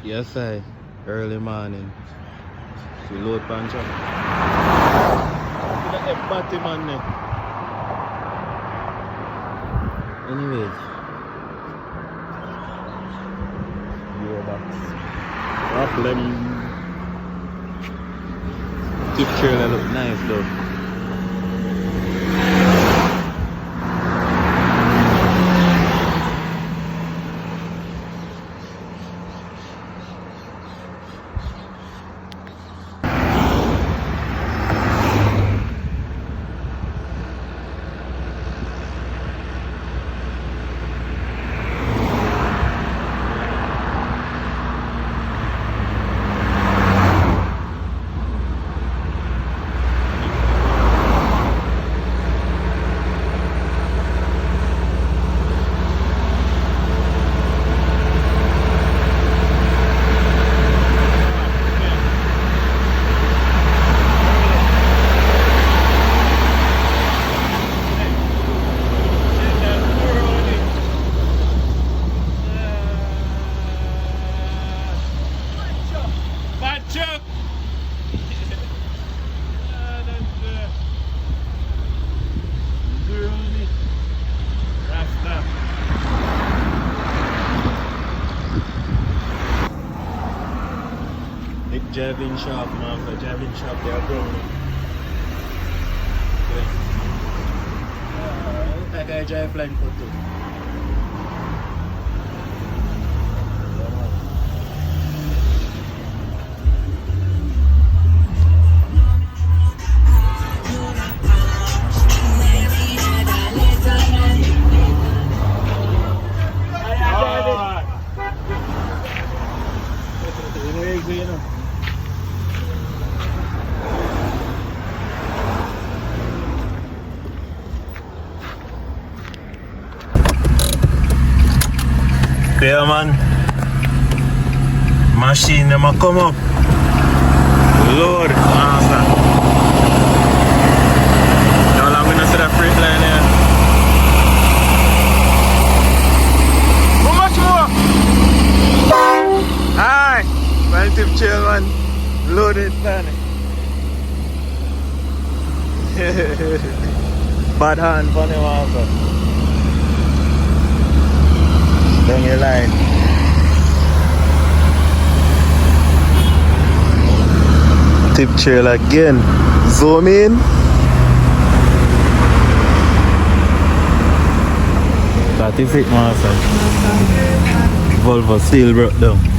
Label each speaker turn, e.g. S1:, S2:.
S1: Yes, I. Early morning. We load punch up. Look at that batty man there. Anyways. Gearbox. Problem. Tip trailer look nice though. Driving shop, man, for driving shop, they are brown. Like I drive flying for two. Yeah, man. Machine them a come up. Lord, master. How long we not see that freight line here? How much more? Hi, man, tip chill, man. Loaded, man. Bad hand, funny master. Down your line. Tip trail again. Zoom in. That is it, master. Volvo still broke down.